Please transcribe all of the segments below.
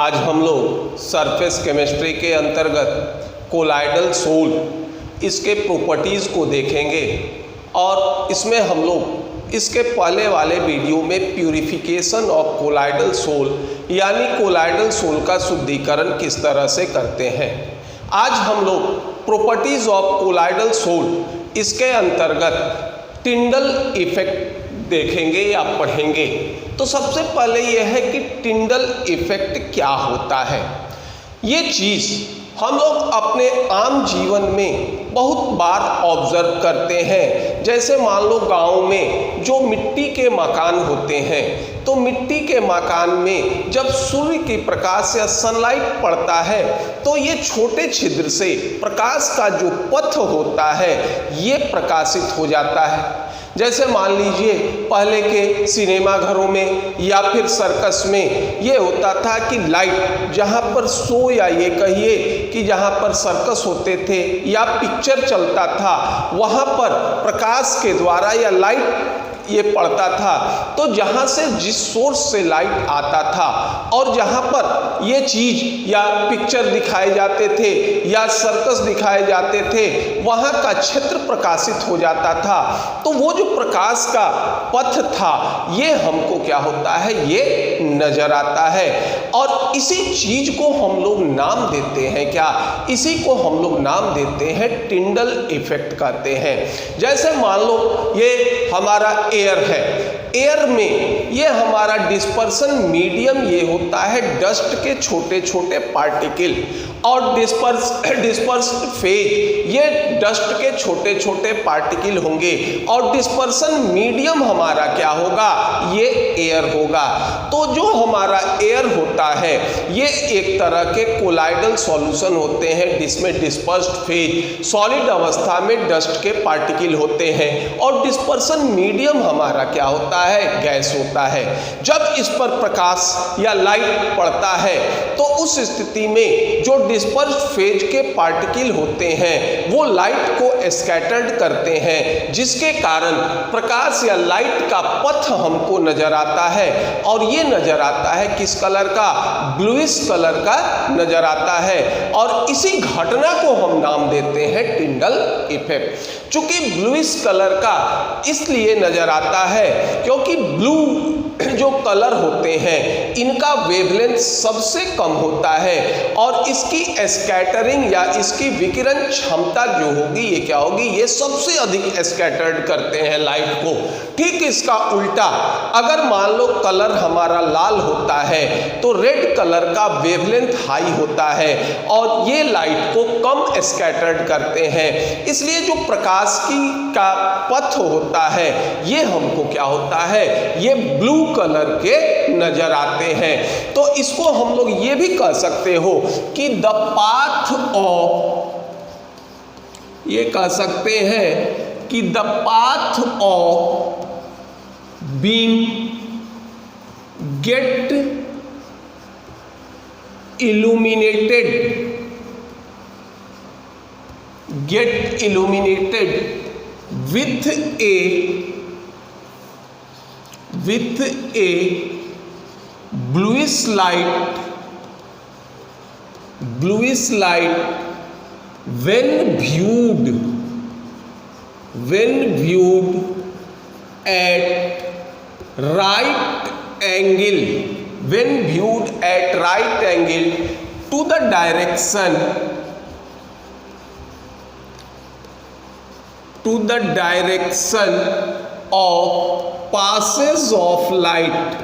आज हम लोग सरफेस केमिस्ट्री के अंतर्गत कोलाइडल सोल इसके प्रॉपर्टीज़ को देखेंगे और इसमें हम लोग इसके पहले वाले वीडियो में प्यूरिफिकेशन ऑफ कोलाइडल सोल यानी कोलाइडल सोल का शुद्धिकरण किस तरह से करते हैं। आज हम लोग प्रॉपर्टीज़ ऑफ कोलाइडल सोल इसके अंतर्गत टिंडल इफेक्ट देखेंगे या पढ़ेंगे। तो सबसे पहले यह है कि टिंडल इफेक्ट क्या होता है। ये चीज़ हम लोग अपने आम जीवन में बहुत बार ऑब्जर्व करते हैं। जैसे मान लो गांव में जो मिट्टी के मकान होते हैं, तो मिट्टी के मकान में जब सूर्य की प्रकाश या सनलाइट पड़ता है तो ये छोटे छिद्र से प्रकाश का जो पथ होता है ये प्रकाशित हो जाता है। जैसे मान लीजिए पहले के सिनेमा घरों में या फिर सर्कस में ये होता था कि लाइट जहाँ पर शो या ये कहिए कि जहाँ पर सर्कस होते थे या पिक्चर चलता था वहाँ पर प्रकाश के द्वारा या लाइट ये पड़ता था, तो जहाँ से जिस सोर्स से लाइट आता था और जहाँ पर ये चीज़ या पिक्चर दिखाए जाते थे या सर्कस दिखाए जाते थे वहाँ का क्षेत्र प्रकाशित हो जाता था। तो वो जो प्रकाश का पथ था ये हमको क्या होता है, ये नजर आता है। और इसी चीज़ को हम लोग नाम देते हैं क्या, इसी को हम लोग नाम देते हैं टिंडल इफेक्ट कहते हैं। जैसे मान लो ये हमारा एयर है, एयर में ये हमारा डिस्पर्सन मीडियम ये होता है डस्ट के छोटे छोटे पार्टिकल और डिस्पर्स्ड फेज ये डस्ट के छोटे छोटे पार्टिकल होंगे और डिस्पर्सन मीडियम हमारा क्या होगा, ये एयर होगा। तो जो हमारा एयर होता है ये एक तरह के कोलाइडल सॉल्यूशन होते हैं जिसमें डिस्पर्स्ड फेज सॉलिड अवस्था में डस्ट के पार्टिकल होते हैं और डिस्पर्सन मीडियम हमारा क्या होता है, गैस होता है। जब इस पर प्रकाश या लाइट पड़ता है तो उस स्थिति में जो डिस्पर्स्ड फेज के पार्टिकल होते हैं वो लाइट को स्कैटर्ड करते हैं, जिसके कारण प्रकाश या लाइट का पथ हमको नजर आता है और ये नजर आता है किस कलर का, ब्लूइश कलर का नजर आता है। और इसी घटना को हम नाम देते हैं टिंडल इफेक्ट। चूंकि ब्लूइश कलर का इसलिए नजर आता है क्योंकि ब्लू जो कलर होते हैं इनका वेवलेंथ सबसे कम होता है और इसकी स्कैटरिंग या इसकी विकिरण क्षमता जो होगी ये क्या होगी, ये सबसे अधिक स्कैटर्ड करते हैं लाइट को। ठीक इसका उल्टा अगर मान लो कलर हमारा लाल होता है तो रेड कलर का वेवलेंथ हाई होता है और ये लाइट को कम स्कैटर्ड करते हैं। इसलिए जो प्रकाश का पथ होता है ये हमको क्या होता है, ये ब्लू कलर के नजर आते हैं। तो इसको हम लोग ये भी कह सकते हो कि द पाथ ऑफ, ये कह सकते हैं कि the path of beam get illuminated with a bluish light when viewed at right angle to the direction of passage of light,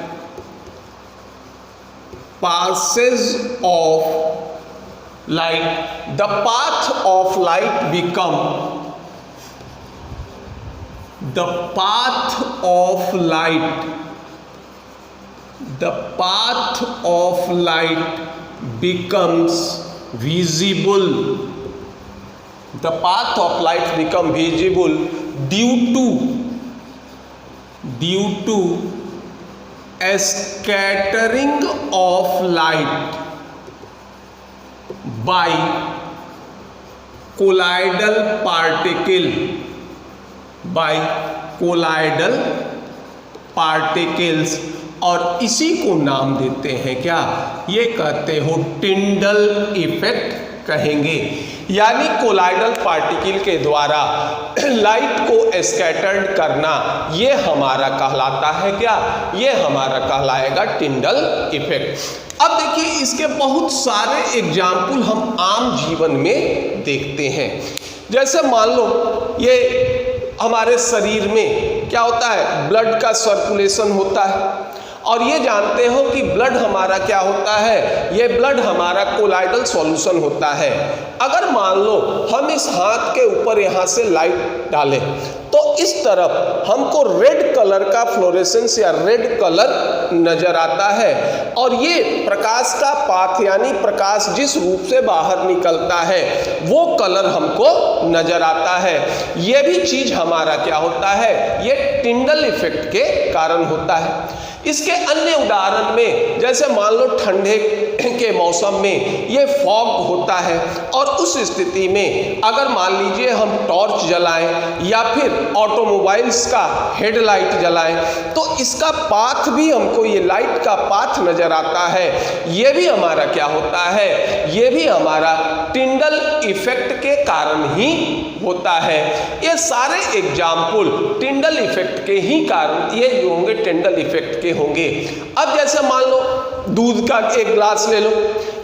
the path of light becomes visible. The path of light become visible due to a scattering of light by colloidal particles और इसी को नाम देते हैं क्या, ये कहते हो टिंडल इफेक्ट कहेंगे। यानी कोलाइडल पार्टिकल के द्वारा लाइट को स्कैटर्ड करना, ये हमारा कहलाता है क्या, ये हमारा कहलाएगा टिंडल इफेक्ट। अब देखिए इसके बहुत सारे एग्जाम्पल हम आम जीवन में देखते हैं। जैसे मान लो ये हमारे शरीर में क्या होता है, ब्लड का सर्कुलेशन होता है, और ये जानते हो कि ब्लड हमारा क्या होता है, ये ब्लड हमारा कोलाइडल सॉल्यूशन होता है। अगर मान लो हम इस हाथ के ऊपर यहाँ से लाइट डालें तो इस तरफ हमको रेड कलर का फ्लोरेसेंस या रेड कलर नजर आता है, और ये प्रकाश का पाथ यानी प्रकाश जिस रूप से बाहर निकलता है वो कलर हमको नजर आता है। ये भी चीज हमारा क्या होता है, ये टिंडल इफेक्ट के कारण होता है। इसके अन्य उदाहरण में जैसे मान लो ठंडे के मौसम में ये फॉग होता है, और उस स्थिति में अगर मान लीजिए हम टॉर्च जलाएं या फिर ऑटोमोबाइल्स का हेडलाइट जलाएं तो इसका पाथ भी हमको, ये लाइट का पाथ नजर आता है, ये भी हमारा क्या होता है, ये भी हमारा टिंडल इफेक्ट के कारण ही होता है। ये सारे एग्जाम्पल टिंडल इफेक्ट के ही कारण ये जो होंगे टिंडल इफेक्ट के होंगे। अब जैसे मान लो दूध का एक ग्लास ले लो,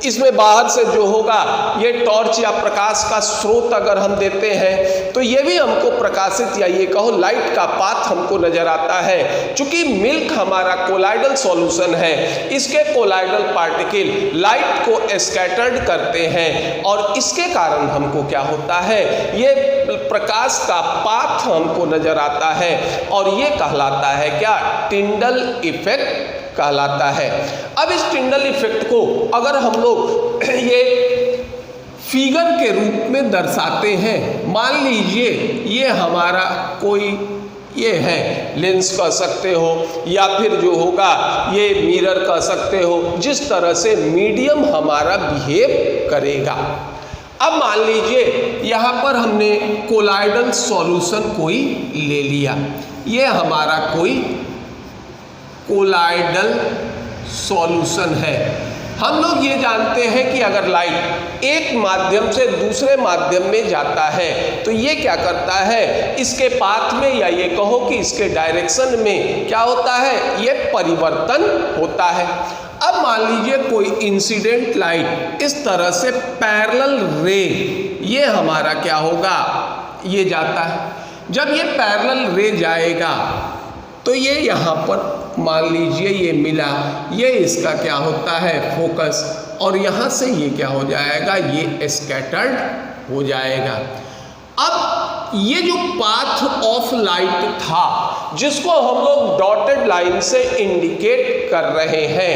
इसमें बाहर से जो होगा ये टॉर्च या प्रकाश का स्रोत अगर हम देते हैं तो ये भी हमको प्रकाशित या ये कहो लाइट का पाथ हमको नजर आता है। चूंकि मिल्क हमारा कोलाइडल सॉल्यूशन है, इसके कोलाइडल पार्टिकल लाइट को स्कैटर्ड करते हैं, और इसके कारण हमको क्या होता है, ये प्रकाश का पाथ हमको नजर आता है, और ये कहलाता है क्या, टिंडल इफेक्ट कहलाता है। अब इस टिंडल इफेक्ट को अगर हम लोग ये फिगर के रूप में दर्शाते हैं, मान लीजिए ये हमारा कोई ये है लेंस कह सकते हो, या फिर जो होगा ये मिरर कह सकते हो, जिस तरह से मीडियम हमारा बिहेव करेगा। अब मान लीजिए यहाँ पर हमने कोलाइडल सॉल्यूशन कोई ले लिया, ये हमारा कोई कोलाइडल सॉल्यूशन है। हम लोग ये जानते हैं कि अगर लाइट एक माध्यम से दूसरे माध्यम में जाता है तो ये क्या करता है, इसके पाथ में या ये कहो कि इसके डायरेक्शन में क्या होता है, ये परिवर्तन होता है। अब मान लीजिए कोई इंसिडेंट लाइट इस तरह से पैरेलल रे, ये हमारा क्या होगा, ये जाता है। जब ये पैरेलल रे जाएगा तो ये यहाँ पर मान लीजिए ये मिला, ये इसका क्या होता है फोकस, और यहाँ से ये क्या हो जाएगा, ये स्कैटर्ड हो जाएगा। अब ये जो पाथ ऑफ लाइट था जिसको हम लोग डॉटेड लाइन से इंडिकेट कर रहे हैं,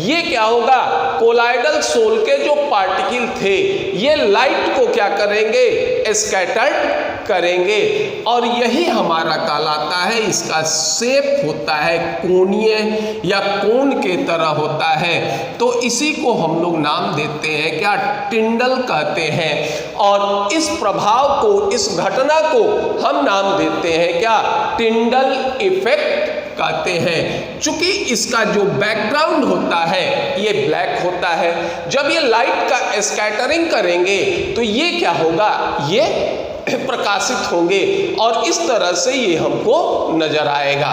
ये क्या होगा, कोलाइडल सोल के जो पार्टिकल थे ये लाइट को क्या करेंगे, स्कैटर्ड करेंगे, और यही हमारा कहलाता है, इसका शेप होता है कोणीय या कोण के तरह होता है, तो इसी को हम लोग नाम देते हैं क्या, टिंडल कहते हैं। और इस प्रभाव को, इस घटना को हम नाम देते हैं क्या, टिंडल इफेक्ट कहते हैं। चूंकि इसका जो बैकग्राउंड होता है ये ब्लैक होता है, जब ये लाइट का स्कैटरिंग करेंगे तो ये क्या होगा, ये प्रकाशित होंगे, और इस तरह से ये हमको नजर आएगा।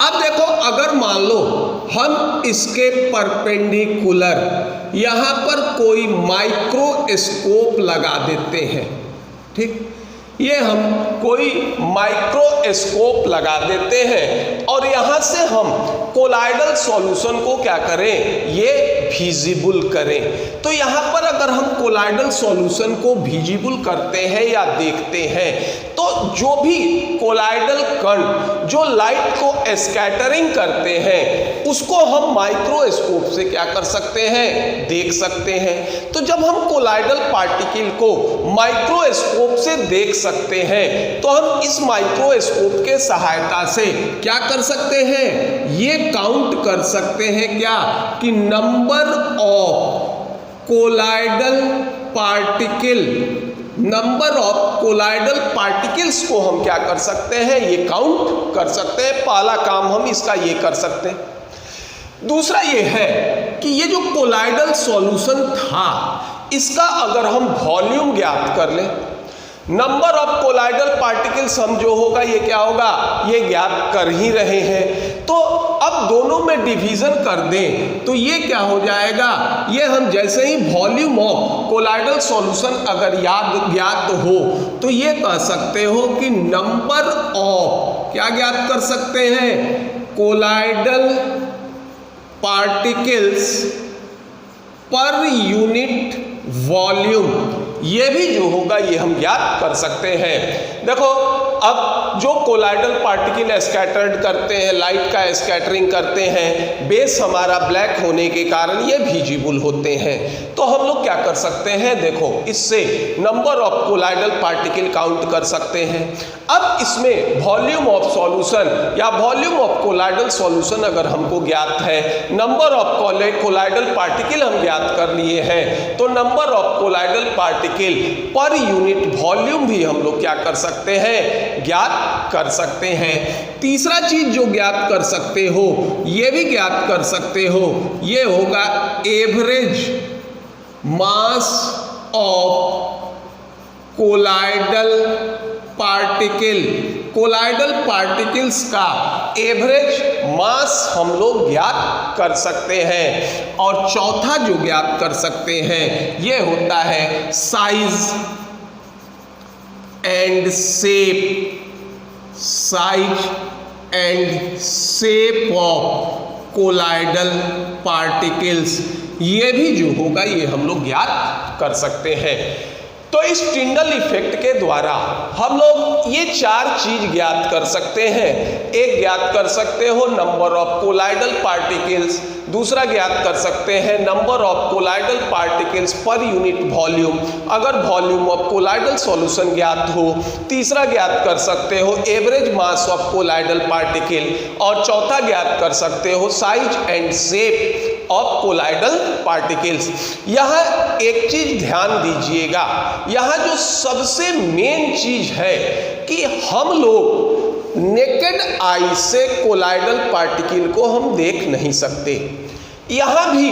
अब देखो अगर मान लो हम इसके परपेंडिकुलर यहाँ पर कोई माइक्रोस्कोप लगा देते हैं, ठीक, ये हम कोई माइक्रोस्कोप लगा देते हैं और यहाँ से हम कोलाइडल सॉल्यूशन को क्या करें, ये विजिबल करें। तो यहाँ पर अगर हम कोलाइडल सॉल्यूशन को विजिबल करते हैं या देखते हैं तो जो भी कोलाइडल कण जो लाइट को स्कैटरिंग करते हैं उसको हम माइक्रोस्कोप से क्या कर सकते हैं, देख सकते हैं। तो जब हम कोलाइडल पार्टिकल को माइक्रोस्कोप से देख सकते हैं तो हम इस माइक्रोस्कोप के सहायता से क्या कर सकते हैं, ये काउंट कर सकते हैं क्या, कि number of colloidal particle number of colloidal particles को हम क्या कर सकते हैं, ये काउंट कर सकते हैं। पहला काम हम इसका ये कर सकते हैं। दूसरा ये है कि ये जो कोलाइडल सॉल्यूशन था, इसका अगर हम वॉल्यूम ज्ञात कर लें, नंबर ऑफ कोलाइडल पार्टिकल्स हम जो होगा ये क्या होगा, ये ज्ञात कर ही रहे हैं। तो अब दोनों में डिवीजन कर दें तो ये क्या हो जाएगा, ये हम जैसे ही वॉल्यूम ऑफ कोलाइडल सॉल्यूशन अगर ज्ञात हो तो ये कह सकते हो कि नंबर ऑफ क्या ज्ञात कर सकते हैं, colloidal particles per unit volume, ये भी जो होगा ये हम ज्ञात कर सकते हैं। देखो अब जो कोलाइडल पार्टिकल स्कैटर्ड करते हैं, लाइट का स्कैटरिंग करते हैं, बेस हमारा ब्लैक होने के कारण ये विजिबल होते हैं। तो हम लोग क्या कर सकते हैं, देखो इससे number of colloidal particle count कर सकते हैं। अब इसमें वॉल्यूम ऑफ सॉल्यूशन या वॉल्यूम ऑफ कोलाइडल सॉल्यूशन अगर हमको ज्ञात है, नंबर ऑफ कोलाइडल पार्टिकल हम ज्ञात कर लिए हैं, तो number of colloidal particle per unit volume भी हम लोग क्या कर सकते हैं, ज्ञात कर सकते हैं। तीसरा चीज जो ज्ञात कर सकते हो, ये भी ज्ञात कर सकते हो, ये होगा average mass of colloidal particle. Colloidal particles का एवरेज मास हम लोग ज्ञात कर सकते हैं। और चौथा जो ज्ञात कर सकते हैं ये होता है size and shape, size and shape of colloidal particles, ये भी जो होगा ये हम लोग ज्ञात कर सकते हैं। तो इस टिंडल इफेक्ट के द्वारा हम लोग ये चार चीज ज्ञात कर सकते हैं। एक ज्ञात कर सकते हो नंबर ऑफ कोलाइडल पार्टिकल्स, दूसरा ज्ञात कर सकते हैं number of colloidal particles per unit volume अगर वॉल्यूम ऑफ कोलाइडल सॉल्यूशन ज्ञात हो, तीसरा ज्ञात कर सकते हो average mass of colloidal particle, और चौथा ज्ञात कर सकते हो size and shape of colloidal particles. यहाँ एक चीज ध्यान दीजिएगा, यहाँ जो सबसे मेन चीज है कि हम लोग नेकेड आई से कोलाइडल पार्टिकल को हम देख नहीं सकते। यहाँ भी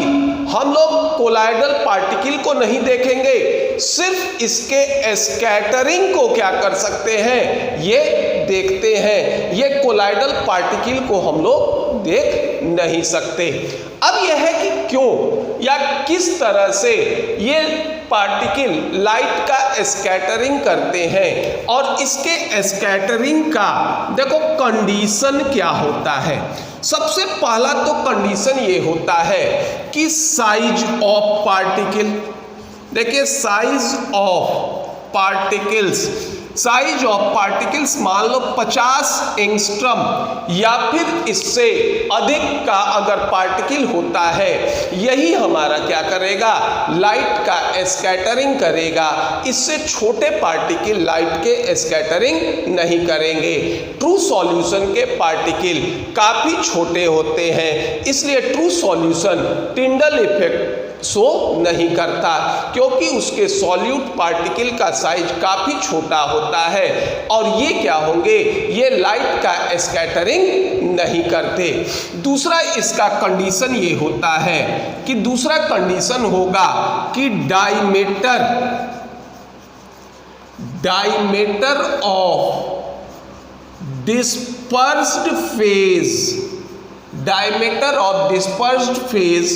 हम लोग कोलाइडल पार्टिकल को नहीं देखेंगे, सिर्फ इसके स्कैटरिंग को क्या कर सकते हैं, ये देखते हैं। ये कोलाइडल पार्टिकल को हम लोग देख नहीं सकते। अब यह है कि क्यों या किस तरह से ये पार्टिकल लाइट का स्कैटरिंग करते हैं, और इसके स्कैटरिंग का देखो कंडीशन क्या होता है। सबसे पहला तो कंडीशन ये होता है कि साइज ऑफ पार्टिकल, देखिए size of particles, size of particles मान लो 50 एंगस्ट्रम या फिर इससे अधिक का अगर पार्टिकल होता है, यही हमारा क्या करेगा, लाइट का स्कैटरिंग करेगा। इससे छोटे पार्टिकल लाइट के स्कैटरिंग नहीं करेंगे। ट्रू सॉल्यूशन के पार्टिकल काफ़ी छोटे होते हैं, इसलिए true solution Tyndall effect show नहीं करता, क्योंकि उसके सॉल्यूट पार्टिकल का साइज काफ़ी छोटा होता है और ये क्या होंगे, ये लाइट का स्कैटरिंग नहीं करते। दूसरा इसका कंडीशन ये होता है कि दूसरा कंडीशन होगा कि diameter of dispersed phase, diameter of dispersed phase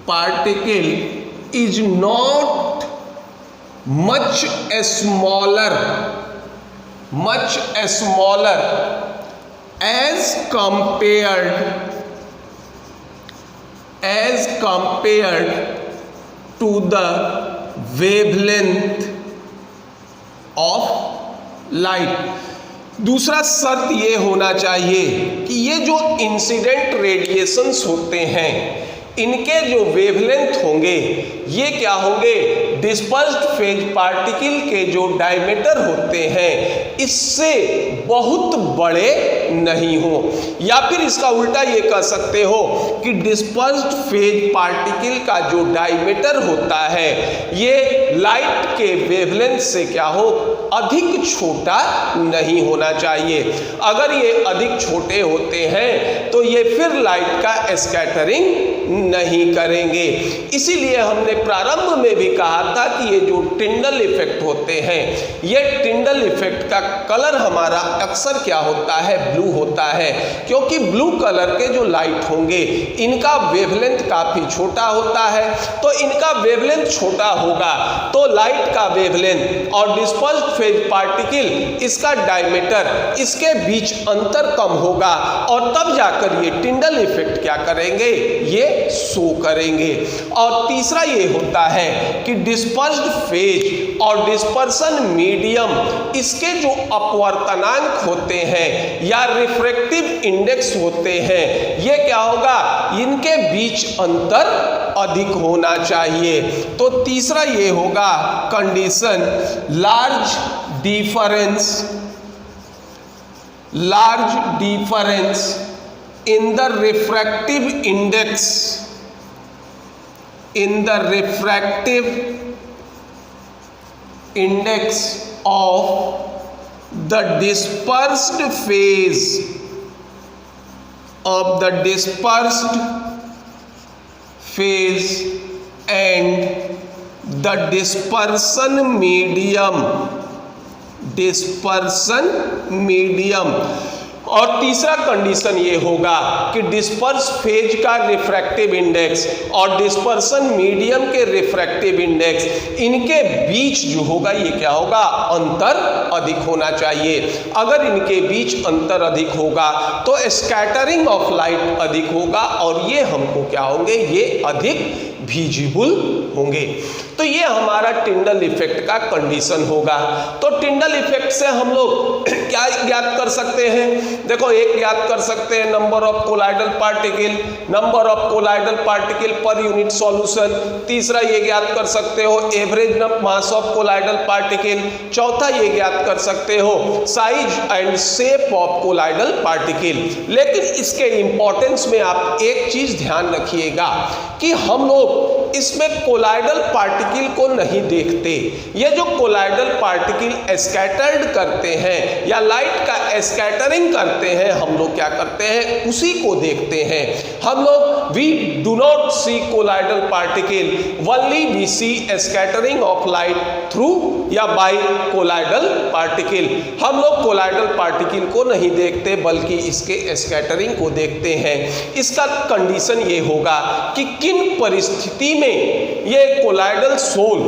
particle is not much smaller as compared to the wavelength of light। दूसरा शर्त ये होना चाहिए कि ये जो इंसिडेंट रेडिएशंस होते हैं, इनके जो वेवलेंथ होंगे ये क्या होंगे, डिस्पर्स्ड फेज पार्टिकल के जो डायमीटर होते हैं इससे बहुत बड़े नहीं हो। या फिर इसका उल्टा ये कह सकते हो कि डिस्पर्स्ड फेज पार्टिकल का जो डायमीटर होता है ये लाइट के वेवलेंथ से क्या हो, अधिक छोटा नहीं होना चाहिए। अगर ये अधिक छोटे होते हैं तो ये फिर लाइट का स्कैटरिंग नहीं करेंगे। इसीलिए हमने प्रारंभ में भी कहा था कि ये जो टिंडल इफेक्ट होते हैं, ये टिंडल इफेक्ट का कलर हमारा अक्सर क्या होता है, ब्लू होता है, क्योंकि ब्लू कलर के जो लाइट होंगे इनका वेवलेंथ काफी छोटा होता है। तो इनका वेवलेंथ छोटा होगा तो लाइट का वेवलेंथ और डिस्पर्स्ड फेज पार्टिकल इसका डायमीटर, इसके बीच अंतर कम होगा और तब जाकर ये टिंडल इफेक्ट क्या करेंगे, ये शो करेंगे। और तीसरा ये होता है कि डिस्पर्स्ड फेज और डिस्पर्सन मीडियम, इसके जो अपवर्तनांक होते हैं या रिफ्रैक्टिव इंडेक्स होते हैं, ये क्या होगा, इनके बीच अंतर अधिक होना चाहिए। तो तीसरा ये होगा condition, large difference in the refractive index of the dispersed phase and the dispersion medium। और तीसरा कंडीशन ये होगा कि डिस्पर्स फेज का रिफ्रैक्टिव इंडेक्स और डिस्पर्सन मीडियम के रिफ्रैक्टिव इंडेक्स, इनके बीच जो होगा ये क्या होगा, अंतर अधिक होना चाहिए। अगर इनके बीच अंतर अधिक होगा तो स्कैटरिंग ऑफ लाइट अधिक होगा और ये हमको क्या होंगे, ये अधिक विजिबल होंगे। तो ये हमारा टिंडल इफेक्ट का कंडीशन होगा। तो टिंडल इफेक्ट से हम लोग क्या ज्ञात कर सकते हैं, देखो एक ज्ञात कर सकते हैं number of colloidal particle per unit solution. तीसरा ये ज्ञात कर सकते हो average mass of colloidal particle. चौथा ये ज्ञात कर सकते हो size and shape of colloidal particle. लेकिन इसके इंपॉर्टेंस में आप एक चीज ध्यान रखिएगा कि हम लोग इसमें कोलाइडल पार्टिकल को नहीं देखते। ये जो कोलाइडल पार्टिकल स्कैटर्ड करते हैं या लाइट का स्कैटरिंग करते हैं, हम लोग क्या करते हैं, उसी को देखते हैं। हम लोग we do not see colloidal particle, only we see scattering of light through या बाय कोलाइडल पार्टिकल। हम लोग कोलाइडल पार्टिकल को नहीं देखते बल्कि इसके स्कैटरिंग को देखते हैं। इसका कंडीशन ये होगा कि किन परिस्थिति में ये कोलाइडल सोल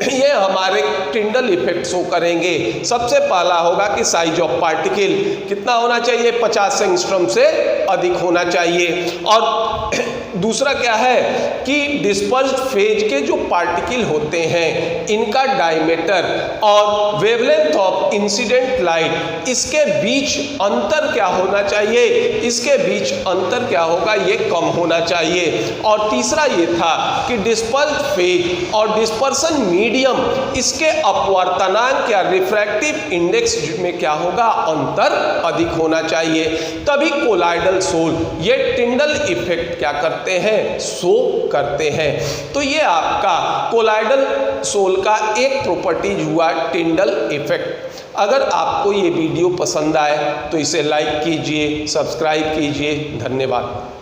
ये हमारे टिंडल इफेक्ट शो करेंगे। सबसे पहला होगा कि साइज ऑफ पार्टिकल कितना होना चाहिए, 50 एंगस्ट्रॉम से अधिक होना चाहिए। और दूसरा क्या है कि डिस्पर्स्ड फेज के जो पार्टिकल होते हैं इनका डायमीटर और वेवलेंथ ऑफ इंसिडेंट लाइट, इसके बीच अंतर क्या होना चाहिए, इसके बीच अंतर क्या होगा, ये कम होना चाहिए। और तीसरा ये था कि डिस्पर्स्ड फेज और डिस्पर्सन मीडियम, इसके अपवर्तनांक या रिफ्रैक्टिव इंडेक्स में क्या होगा, अंतर अधिक होना चाहिए। तभी कोलाइडल सोल ये टिंडल इफेक्ट क्या करते हैं, शो करते हैं। तो ये आपका कोलाइडल सोल का एक प्रॉपर्टीज हुआ टिंडल इफेक्ट। अगर आपको ये वीडियो पसंद आए तो इसे लाइक कीजिए, सब्सक्राइब कीजिए। धन्यवाद।